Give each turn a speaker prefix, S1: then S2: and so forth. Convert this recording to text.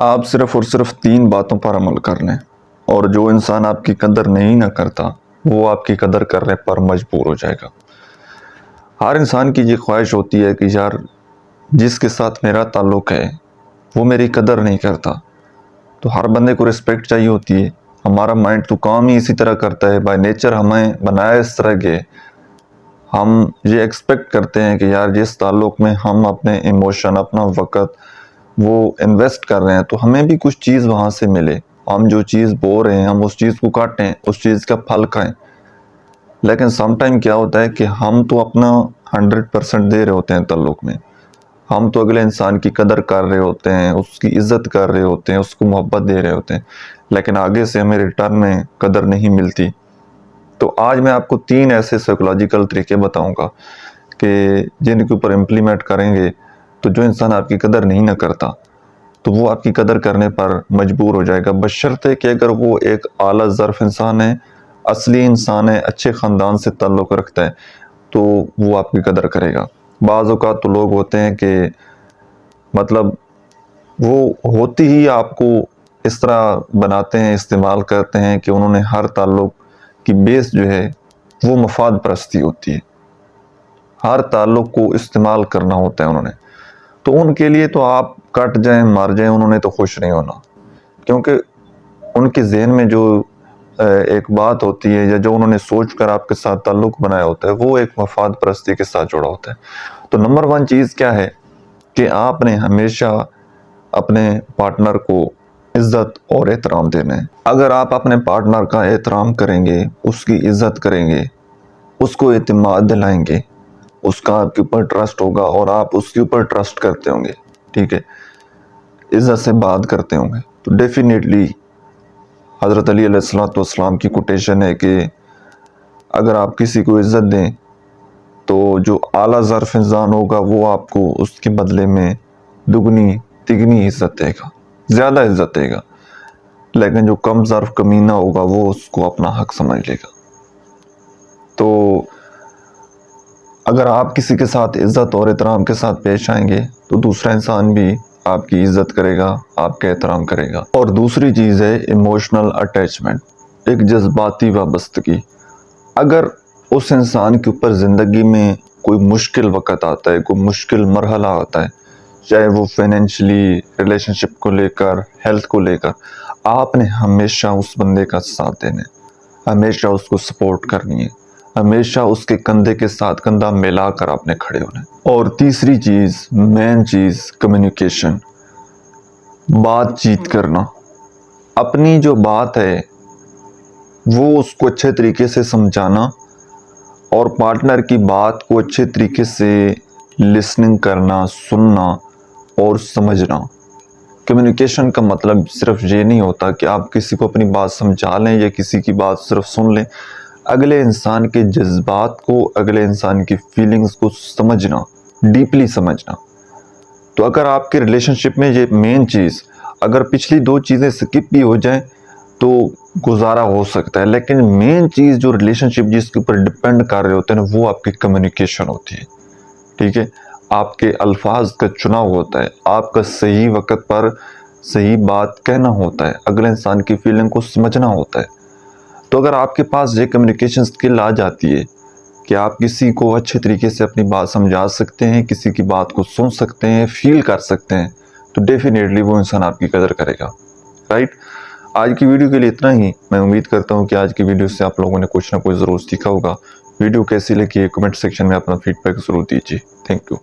S1: آپ صرف اور صرف 3 باتوں پر عمل کر لیں اور جو انسان آپ کی قدر نہیں نہ کرتا وہ آپ کی قدر کرنے پر مجبور ہو جائے گا۔ ہر انسان کی یہ خواہش ہوتی ہے کہ یار جس کے ساتھ میرا تعلق ہے وہ میری قدر نہیں کرتا، تو ہر بندے کو رسپیکٹ چاہیے ہوتی ہے۔ ہمارا مائنڈ تو کام ہی اسی طرح کرتا ہے، بائی نیچر ہمیں بنایا اس طرح کے ہم یہ ایکسپیکٹ کرتے ہیں کہ یار جس تعلق میں ہم اپنے ایموشن اپنا وقت وہ انویسٹ کر رہے ہیں تو ہمیں بھی کچھ چیز وہاں سے ملے، ہم جو چیز بو رہے ہیں ہم اس چیز کو کاٹیں، اس چیز کا پھل کھائیں۔ لیکن سم ٹائم کیا ہوتا ہے کہ ہم تو اپنا 100% دے رہے ہوتے ہیں تعلق میں، ہم تو اگلے انسان کی قدر کر رہے ہوتے ہیں، اس کی عزت کر رہے ہوتے ہیں، اس کو محبت دے رہے ہوتے ہیں، لیکن آگے سے ہمیں ریٹرن میں قدر نہیں ملتی۔ تو آج میں آپ کو 3 ایسے سائیکولوجیکل طریقے بتاؤں گا کہ جن کے اوپر امپلیمنٹ کریں گے تو جو انسان آپ کی قدر نہیں نہ کرتا تو وہ آپ کی قدر کرنے پر مجبور ہو جائے گا، بشرطے کہ اگر وہ ایک اعلیٰ ظرف انسان ہے، اصلی انسان ہے، اچھے خاندان سے تعلق رکھتا ہے تو وہ آپ کی قدر کرے گا۔ بعض اوقات تو لوگ ہوتے ہیں کہ مطلب وہ ہوتی ہی آپ کو اس طرح بناتے ہیں، استعمال کرتے ہیں کہ انہوں نے ہر تعلق کی بیس جو ہے وہ مفاد پرستی ہوتی ہے، ہر تعلق کو استعمال کرنا ہوتا ہے انہوں نے، تو ان کے لیے تو آپ کٹ جائیں مار جائیں انہوں نے تو خوش نہیں ہونا، کیونکہ ان کے ذہن میں جو ایک بات ہوتی ہے یا جو انہوں نے سوچ کر آپ کے ساتھ تعلق بنایا ہوتا ہے وہ ایک مفاد پرستی کے ساتھ جڑا ہوتا ہے۔ تو نمبر 1 چیز کیا ہے کہ آپ نے ہمیشہ اپنے پارٹنر کو عزت اور احترام دینا ہے۔ اگر آپ اپنے پارٹنر کا احترام کریں گے، اس کی عزت کریں گے، اس کو اعتماد دلائیں گے، اس کا آپ کے اوپر ٹرسٹ ہوگا اور آپ اس کے اوپر ٹرسٹ کرتے ہوں گے، ٹھیک ہے، عزت سے بات کرتے ہوں گے، تو ڈیفینیٹلی حضرت علی علیہ السلام کی کوٹیشن ہے کہ اگر آپ کسی کو عزت دیں تو جو اعلیٰ ظرف انسان ہوگا وہ آپ کو اس کے بدلے میں دگنی تگنی عزت دے گا، زیادہ عزت دے گا، لیکن جو کم ظرف کمینہ ہوگا وہ اس کو اپنا حق سمجھ لے گا۔ تو اگر آپ کسی کے ساتھ عزت اور احترام کے ساتھ پیش آئیں گے تو دوسرا انسان بھی آپ کی عزت کرے گا، آپ کا احترام کرے گا۔ اور دوسری چیز ہے ایموشنل اٹیچمنٹ، ایک جذباتی وابستگی۔ اگر اس انسان کے اوپر زندگی میں کوئی مشکل وقت آتا ہے، کوئی مشکل مرحلہ آتا ہے، چاہے وہ فائنینشلی، ریلیشن شپ کو لے کر، ہیلتھ کو لے کر، آپ نے ہمیشہ اس بندے کا ساتھ دینا ہے، ہمیشہ اس کو سپورٹ کرنی ہے، ہمیشہ اس کے کندھے کے ساتھ کندھا ملا کر آپ نے کھڑے ہونا ہے۔ اور تیسری چیز، مین چیز، کمیونیکیشن، بات چیت کرنا۔ اپنی جو بات ہے وہ اس کو اچھے طریقے سے سمجھانا اور پارٹنر کی بات کو اچھے طریقے سے لسننگ کرنا، سننا اور سمجھنا۔ کمیونیکیشن کا مطلب صرف یہ نہیں ہوتا کہ آپ کسی کو اپنی بات سمجھا لیں یا کسی کی بات صرف سن لیں، اگلے انسان کے جذبات کو، اگلے انسان کی فیلنگز کو سمجھنا، ڈیپلی سمجھنا۔ تو اگر آپ کے ریلیشن شپ میں یہ مین چیز، اگر پچھلی 2 چیزیں سکپ بھی ہو جائیں تو گزارا ہو سکتا ہے، لیکن مین چیز جو ریلیشن شپ جس کے اوپر ڈیپینڈ کر رہے ہوتے ہیں وہ آپ کی کمیونیکیشن ہوتی ہے، ٹھیک ہے، آپ کے الفاظ کا چناؤ ہوتا ہے، آپ کا صحیح وقت پر صحیح بات کہنا ہوتا ہے، اگلے انسان کی فیلنگ کو سمجھنا ہوتا ہے۔ تو اگر آپ کے پاس یہ کمیونیکیشن سکل آ جاتی ہے کہ آپ کسی کو اچھے طریقے سے اپنی بات سمجھا سکتے ہیں، کسی کی بات کو سن سکتے ہیں، فیل کر سکتے ہیں، تو ڈیفینیٹلی وہ انسان آپ کی قدر کرے گا، رائٹ۔ آج کی ویڈیو کے لیے اتنا ہی۔ میں امید کرتا ہوں کہ آج کی ویڈیو سے آپ لوگوں نے کچھ نہ کچھ ضرور سیکھا ہوگا۔ ویڈیو کیسی لگی ہے کمنٹ سیکشن میں اپنا فیڈ بیک ضرور دیجیے۔ Thank you.